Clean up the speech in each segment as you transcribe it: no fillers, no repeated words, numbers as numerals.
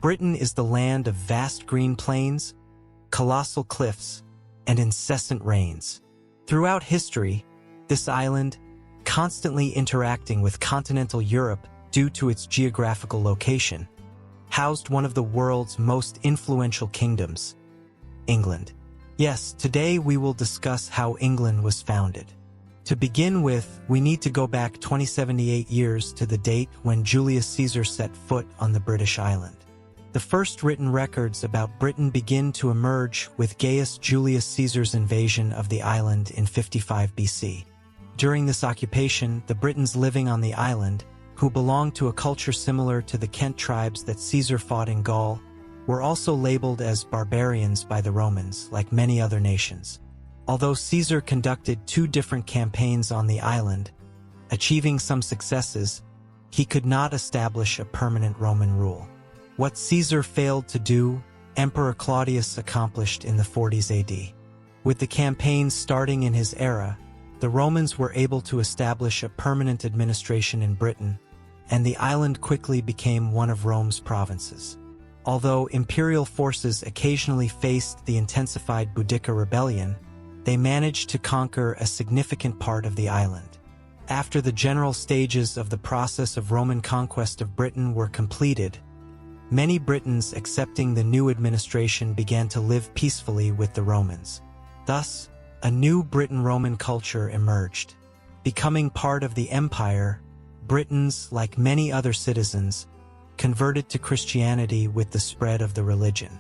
Britain is the land of vast green plains, colossal cliffs, and incessant rains. Throughout history, this island, constantly interacting with continental Europe due to its geographical location, housed one of the world's most influential kingdoms, England. Yes, today we will discuss how England was founded. To begin with, we need to go back 278 years to the date when Julius Caesar set foot on the British island. The first written records about Britain begin to emerge with Gaius Julius Caesar's invasion of the island in 55 BC. During this occupation, the Britons living on the island, who belonged to a culture similar to the Kent tribes that Caesar fought in Gaul, were also labeled as barbarians by the Romans, like many other nations. Although Caesar conducted 2 different campaigns on the island, achieving some successes, he could not establish a permanent Roman rule. What Caesar failed to do, Emperor Claudius accomplished in the 40s AD. With the campaigns starting in his era, the Romans were able to establish a permanent administration in Britain, and the island quickly became one of Rome's provinces. Although imperial forces occasionally faced the intensified Boudica rebellion, they managed to conquer a significant part of the island. After the general stages of the process of Roman conquest of Britain were completed, many Britons accepting the new administration began to live peacefully with the Romans. Thus, a new Briton-Roman culture emerged. Becoming part of the empire, Britons, like many other citizens, converted to Christianity with the spread of the religion.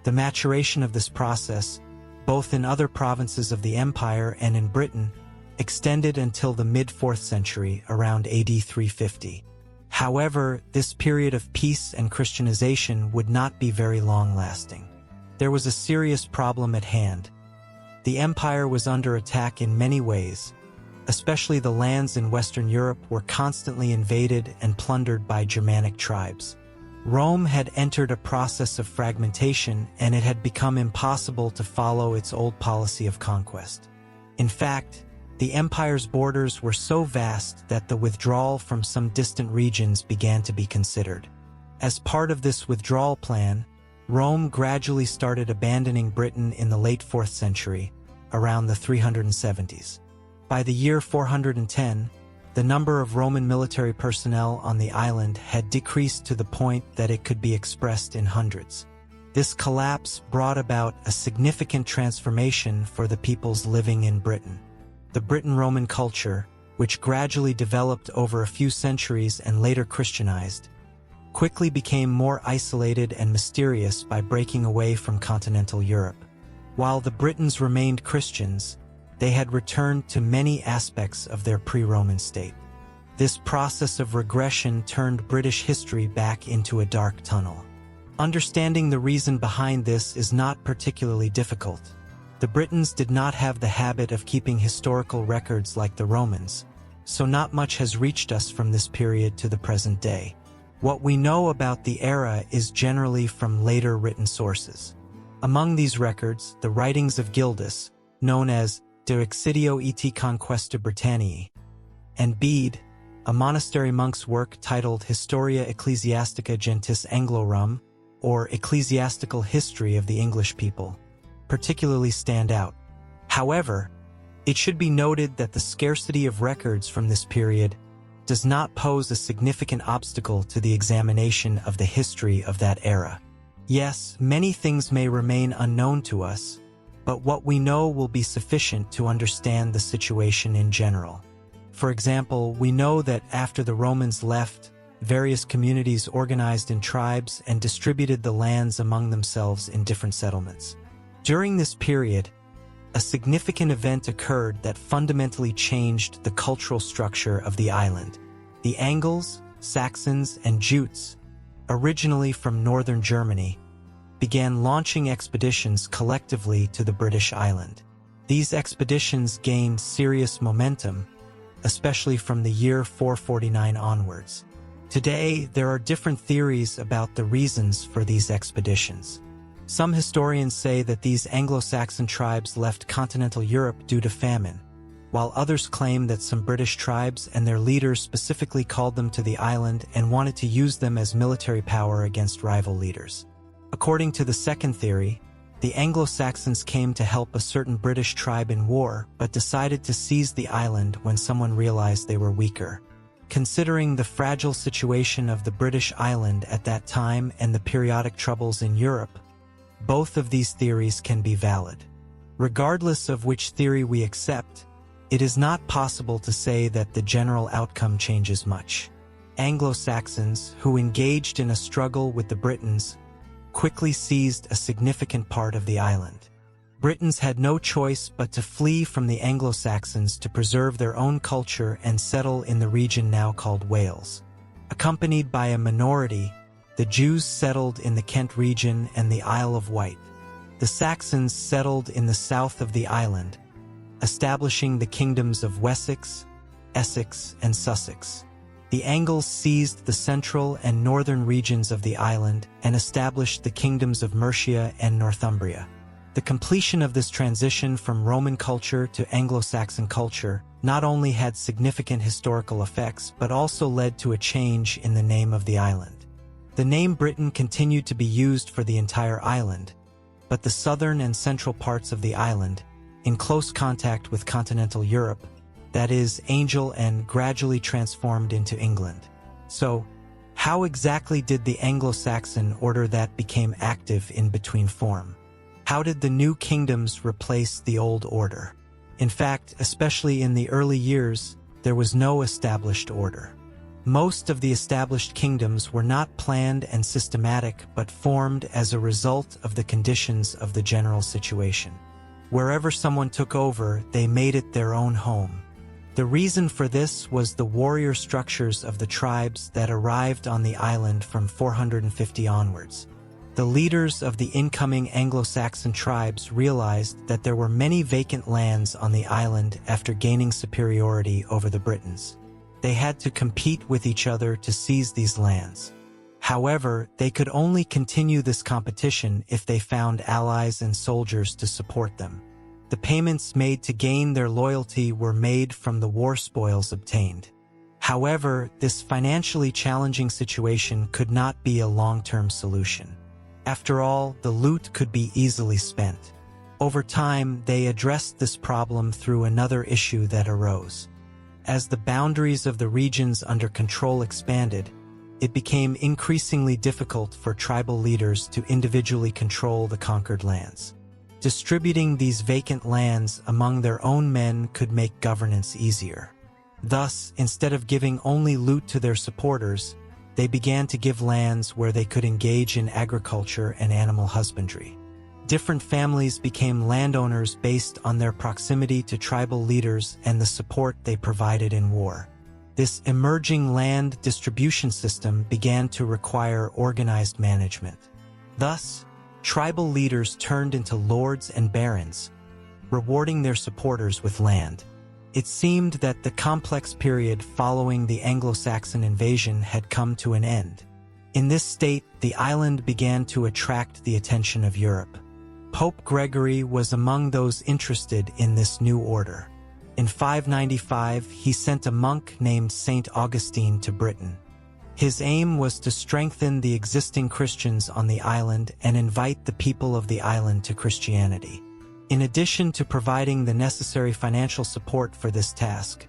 The maturation of this process, both in other provinces of the empire and in Britain, extended until the mid-4th century, around AD 350. However, this period of peace and Christianization would not be very long-lasting. There was a serious problem at hand. The empire was under attack in many ways, especially the lands in Western Europe were constantly invaded and plundered by Germanic tribes. Rome had entered a process of fragmentation, and it had become impossible to follow its old policy of conquest. In fact, the empire's borders were so vast that the withdrawal from some distant regions began to be considered. As part of this withdrawal plan, Rome gradually started abandoning Britain in the late 4th century, around the 370s. By the year 410, the number of Roman military personnel on the island had decreased to the point that it could be expressed in hundreds. This collapse brought about a significant transformation for the peoples living in Britain. The Briton-Roman culture, which gradually developed over a few centuries and later Christianized, quickly became more isolated and mysterious by breaking away from continental Europe. While the Britons remained Christians, they had returned to many aspects of their pre-Roman state. This process of regression turned British history back into a dark tunnel. Understanding the reason behind this is not particularly difficult. The Britons did not have the habit of keeping historical records like the Romans, so not much has reached us from this period to the present day. What we know about the era is generally from later written sources. Among these records, the writings of Gildas, known as De Excidio et Conquesta Britanniae, and Bede, a monastery monk's work titled Historia Ecclesiastica Gentis Anglorum, or Ecclesiastical History of the English People, particularly stand out. However, it should be noted that the scarcity of records from this period does not pose a significant obstacle to the examination of the history of that era. Yes, many things may remain unknown to us, but what we know will be sufficient to understand the situation in general. For example, we know that after the Romans left, various communities organized in tribes and distributed the lands among themselves in different settlements. During this period, a significant event occurred that fundamentally changed the cultural structure of the island. The Angles, Saxons, and Jutes, originally from northern Germany, began launching expeditions collectively to the British island. These expeditions gained serious momentum, especially from the year 449 onwards. Today, there are different theories about the reasons for these expeditions. Some historians say that these Anglo-Saxon tribes left continental Europe due to famine, while others claim that some British tribes and their leaders specifically called them to the island and wanted to use them as military power against rival leaders. According to the second theory, the Anglo-Saxons came to help a certain British tribe in war but decided to seize the island when someone realized they were weaker. Considering the fragile situation of the British island at that time and the periodic troubles in Europe, both of these theories can be valid. Regardless of which theory we accept, it is not possible to say that the general outcome changes much. Anglo-Saxons, who engaged in a struggle with the Britons, quickly seized a significant part of the island. Britons had no choice but to flee from the Anglo-Saxons to preserve their own culture and settle in the region now called Wales. Accompanied by a minority, the Jews settled in the Kent region and the Isle of Wight. The Saxons settled in the south of the island, establishing the kingdoms of Wessex, Essex, and Sussex. The Angles seized the central and northern regions of the island and established the kingdoms of Mercia and Northumbria. The completion of this transition from Roman culture to Anglo-Saxon culture not only had significant historical effects but also led to a change in the name of the island. The name Britain continued to be used for the entire island, but the southern and central parts of the island, in close contact with continental Europe, that is, Angel and gradually transformed into England. So, how exactly did the Anglo-Saxon order that became active in between form? How did the new kingdoms replace the old order? In fact, especially in the early years, there was no established order. Most of the established kingdoms were not planned and systematic but formed as a result of the conditions of the general situation. Wherever someone took over, they made it their own home. The reason for this was the warrior structures of the tribes that arrived on the island from 450 onwards. The leaders of the incoming Anglo-Saxon tribes realized that there were many vacant lands on the island after gaining superiority over the Britons. They had to compete with each other to seize these lands. However, they could only continue this competition if they found allies and soldiers to support them. The payments made to gain their loyalty were made from the war spoils obtained. However, this financially challenging situation could not be a long-term solution. After all, the loot could be easily spent. Over time, they addressed this problem through another issue that arose. As the boundaries of the regions under control expanded, it became increasingly difficult for tribal leaders to individually control the conquered lands. Distributing these vacant lands among their own men could make governance easier. Thus, instead of giving only loot to their supporters, they began to give lands where they could engage in agriculture and animal husbandry. Different families became landowners based on their proximity to tribal leaders and the support they provided in war. This emerging land distribution system began to require organized management. Thus, tribal leaders turned into lords and barons, rewarding their supporters with land. It seemed that the complex period following the Anglo-Saxon invasion had come to an end. In this state, the island began to attract the attention of Europe. Pope Gregory was among those interested in this new order. In 595, he sent a monk named Saint Augustine to Britain. His aim was to strengthen the existing Christians on the island and invite the people of the island to Christianity. In addition to providing the necessary financial support for this task,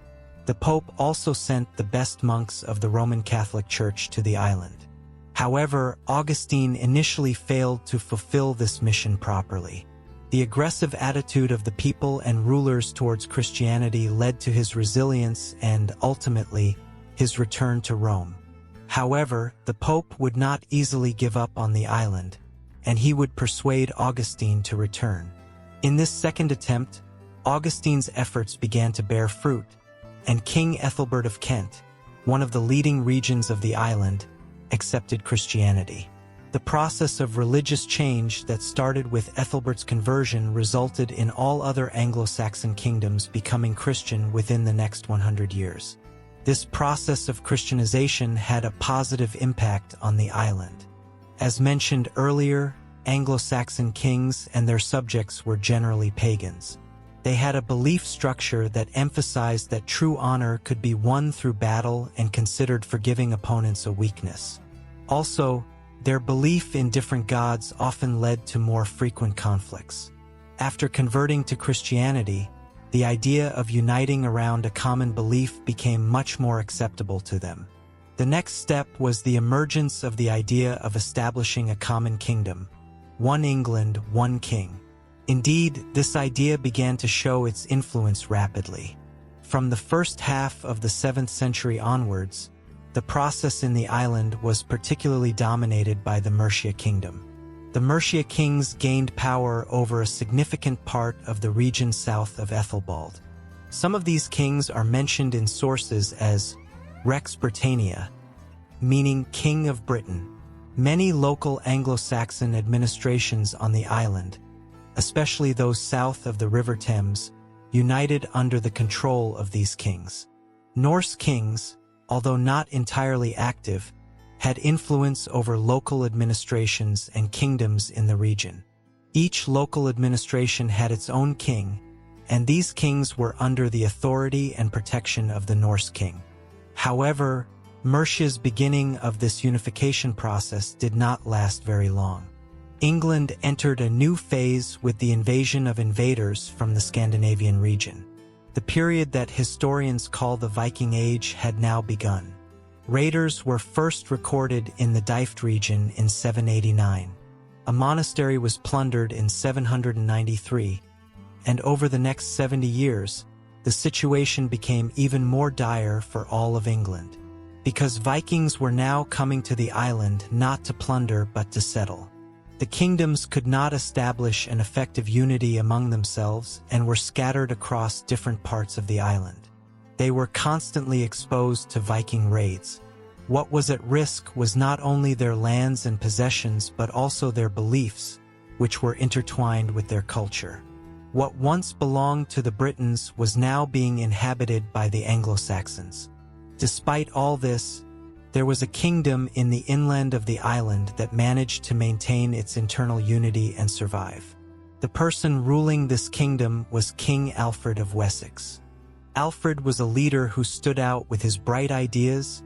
the Pope also sent the best monks of the Roman Catholic Church to the island. However, Augustine initially failed to fulfill this mission properly. The aggressive attitude of the people and rulers towards Christianity led to his resilience and, ultimately, his return to Rome. However, the Pope would not easily give up on the island, and he would persuade Augustine to return. In this second attempt, Augustine's efforts began to bear fruit, and King Ethelbert of Kent, one of the leading regents of the island, accepted Christianity. The process of religious change that started with Ethelbert's conversion resulted in all other Anglo-Saxon kingdoms becoming Christian within the next 100 years. This process of Christianization had a positive impact on the island. As mentioned earlier, Anglo-Saxon kings and their subjects were generally pagans. They had a belief structure that emphasized that true honor could be won through battle and considered forgiving opponents a weakness. Also, their belief in different gods often led to more frequent conflicts. After converting to Christianity, the idea of uniting around a common belief became much more acceptable to them. The next step was the emergence of the idea of establishing a common kingdom, one England, one king. Indeed, this idea began to show its influence rapidly. From the first half of the 7th century onwards, the process in the island was particularly dominated by the Mercia kingdom. The Mercia kings gained power over a significant part of the region south of Ethelbald. Some of these kings are mentioned in sources as Rex Britannia, meaning King of Britain. Many local Anglo-Saxon administrations on the island, especially those south of the River Thames, united under the control of these kings. Norse kings, although not entirely active, had influence over local administrations and kingdoms in the region. Each local administration had its own king, and these kings were under the authority and protection of the Norse king. However, Mercia's beginning of this unification process did not last very long. England entered a new phase with the invasion of invaders from the Scandinavian region. The period that historians call the Viking Age had now begun. Raiders were first recorded in the Dyfed region in 789. A monastery was plundered in 793, and over the next 70 years, the situation became even more dire for all of England. Because Vikings were now coming to the island not to plunder but to settle. The kingdoms could not establish an effective unity among themselves and were scattered across different parts of the island. They were constantly exposed to Viking raids. What was at risk was not only their lands and possessions but also their beliefs, which were intertwined with their culture. What once belonged to the Britons was now being inhabited by the Anglo-Saxons. Despite all this, there was a kingdom in the inland of the island that managed to maintain its internal unity and survive. The person ruling this kingdom was King Alfred of Wessex. Alfred was a leader who stood out with his bright ideas,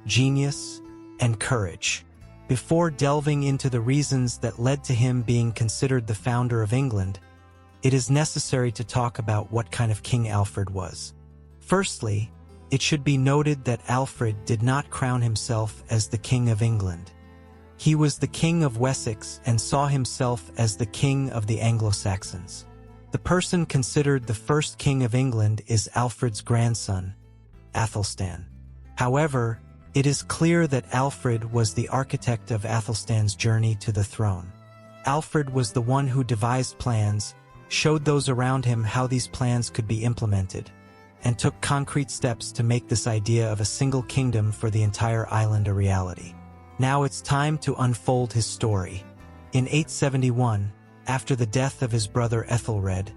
genius, and courage. Before delving into the reasons that led to him being considered the founder of England, it is necessary to talk about what kind of king Alfred was. Firstly, it should be noted that Alfred did not crown himself as the King of England. He was the King of Wessex and saw himself as the King of the Anglo-Saxons. The person considered the first King of England is Alfred's grandson, Athelstan. However, it is clear that Alfred was the architect of Athelstan's journey to the throne. Alfred was the one who devised plans, showed those around him how these plans could be implemented, and took concrete steps to make this idea of a single kingdom for the entire island a reality. Now it's time to unfold his story. In 871, after the death of his brother Ethelred,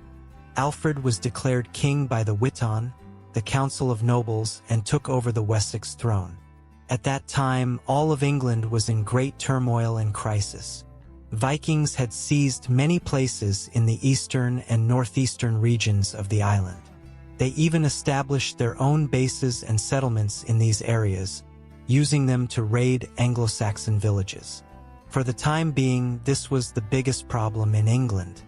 Alfred was declared king by the Witan, the Council of Nobles, and took over the Wessex throne. At that time, all of England was in great turmoil and crisis. Vikings had seized many places in the eastern and northeastern regions of the island. They even established their own bases and settlements in these areas, using them to raid Anglo-Saxon villages. For the time being, this was the biggest problem in England.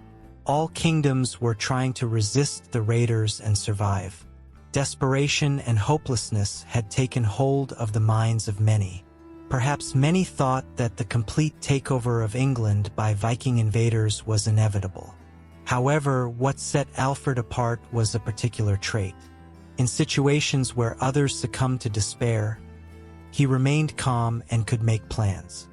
All kingdoms were trying to resist the raiders and survive. Desperation and hopelessness had taken hold of the minds of many. Perhaps many thought that the complete takeover of England by Viking invaders was inevitable. However, what set Alfred apart was a particular trait. In situations where others succumbed to despair, he remained calm and could make plans.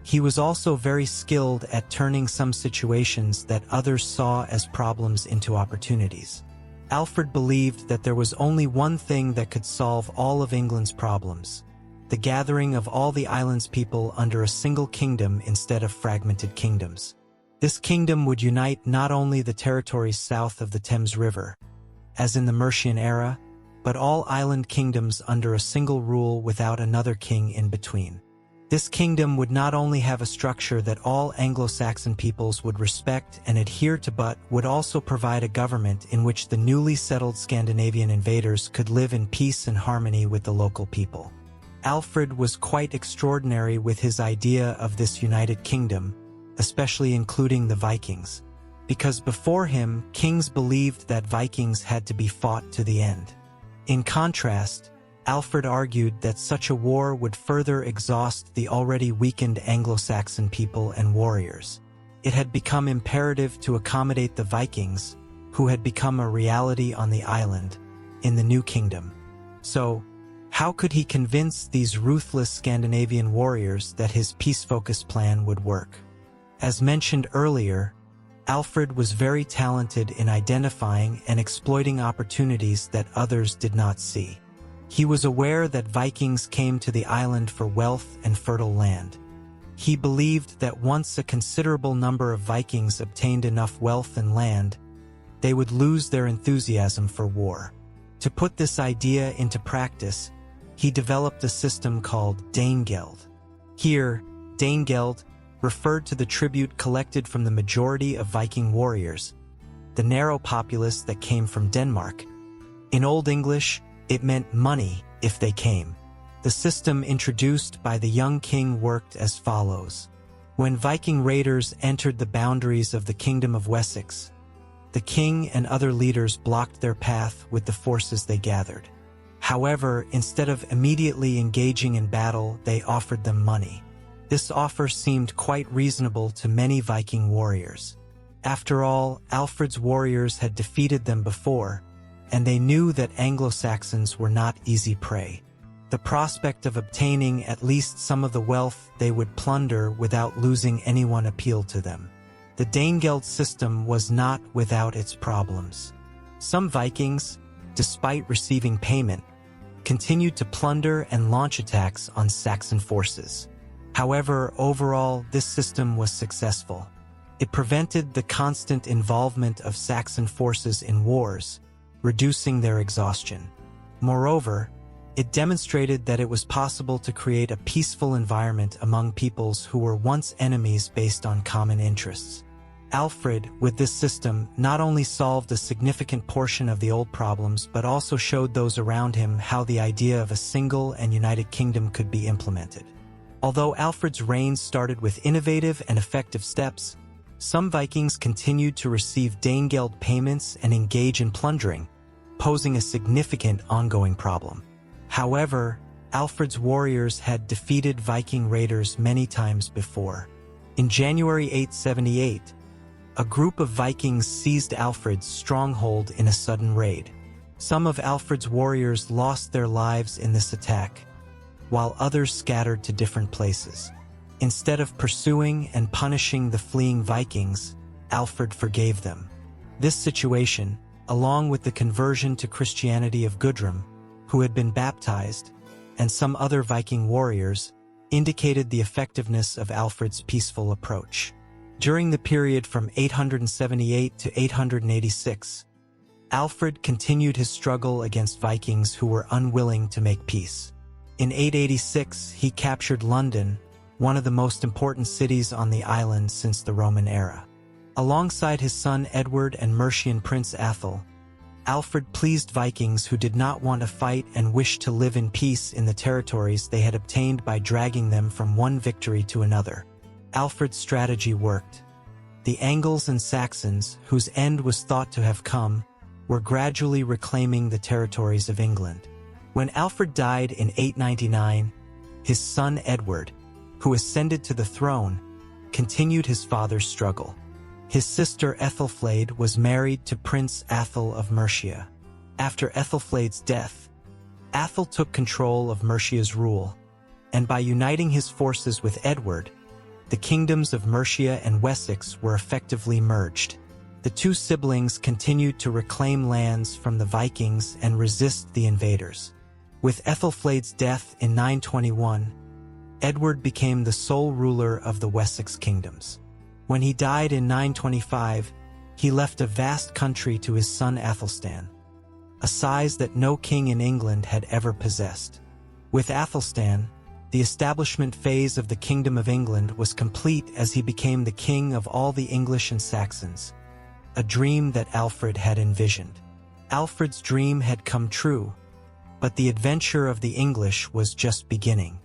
He was also very skilled at turning some situations that others saw as problems into opportunities. Alfred believed that there was only one thing that could solve all of England's problems: the gathering of all the island's people under a single kingdom instead of fragmented kingdoms. This kingdom would unite not only the territories south of the Thames River, as in the Mercian era, but all island kingdoms under a single rule without another king in between. This kingdom would not only have a structure that all Anglo-Saxon peoples would respect and adhere to, but would also provide a government in which the newly settled Scandinavian invaders could live in peace and harmony with the local people. Alfred was quite extraordinary with his idea of this united kingdom, especially including the Vikings, because before him, kings believed that Vikings had to be fought to the end. In contrast, Alfred argued that such a war would further exhaust the already weakened Anglo-Saxon people and warriors. It had become imperative to accommodate the Vikings, who had become a reality on the island, in the new kingdom. So, how could he convince these ruthless Scandinavian warriors that his peace-focused plan would work? As mentioned earlier, Alfred was very talented in identifying and exploiting opportunities that others did not see. He was aware that Vikings came to the island for wealth and fertile land. He believed that once a considerable number of Vikings obtained enough wealth and land, they would lose their enthusiasm for war. To put this idea into practice, he developed a system called Danegeld. Here, Danegeld referred to the tribute collected from the majority of Viking warriors, the narrow populace that came from Denmark. In Old English, it meant money if they came. The system introduced by the young king worked as follows. When Viking raiders entered the boundaries of the Kingdom of Wessex, the king and other leaders blocked their path with the forces they gathered. However, instead of immediately engaging in battle, they offered them money. This offer seemed quite reasonable to many Viking warriors. After all, Alfred's warriors had defeated them before, and they knew that Anglo-Saxons were not easy prey. The prospect of obtaining at least some of the wealth they would plunder without losing anyone appealed to them. The Danegeld system was not without its problems. Some Vikings, despite receiving payment, continued to plunder and launch attacks on Saxon forces. However, overall, this system was successful. It prevented the constant involvement of Saxon forces in wars, reducing their exhaustion. Moreover, it demonstrated that it was possible to create a peaceful environment among peoples who were once enemies based on common interests. Alfred, with this system, not only solved a significant portion of the old problems but also showed those around him how the idea of a single and united kingdom could be implemented. Although Alfred's reign started with innovative and effective steps, some Vikings continued to receive Danegeld payments and engage in plundering, posing a significant ongoing problem. However, Alfred's warriors had defeated Viking raiders many times before. In January 878, a group of Vikings seized Alfred's stronghold in a sudden raid. Some of Alfred's warriors lost their lives in this attack, while others scattered to different places. Instead of pursuing and punishing the fleeing Vikings, Alfred forgave them. This situation, along with the conversion to Christianity of Gudrun, who had been baptized, and some other Viking warriors, indicated the effectiveness of Alfred's peaceful approach. During the period from 878 to 886, Alfred continued his struggle against Vikings who were unwilling to make peace. In 886, he captured London, one of the most important cities on the island since the Roman era. Alongside his son Edward and Mercian Prince Athol, Alfred pleased Vikings who did not want to fight and wished to live in peace in the territories they had obtained by dragging them from one victory to another. Alfred's strategy worked. The Angles and Saxons, whose end was thought to have come, were gradually reclaiming the territories of England. When Alfred died in 899, his son Edward, who ascended to the throne, continued his father's struggle. His sister Ethelflaed was married to Prince Athol of Mercia. After Ethelflaed's death, Athol took control of Mercia's rule, and by uniting his forces with Edward, the kingdoms of Mercia and Wessex were effectively merged. The two siblings continued to reclaim lands from the Vikings and resist the invaders. With Ethelflaed's death in 921, Edward became the sole ruler of the Wessex kingdoms. When he died in 925, he left a vast country to his son Athelstan, a size that no king in England had ever possessed. With Athelstan, The establishment phase of the Kingdom of England was complete as he became the king of all the English and Saxons, a dream that Alfred had envisioned. Alfred's dream had come true, but the adventure of the English was just beginning.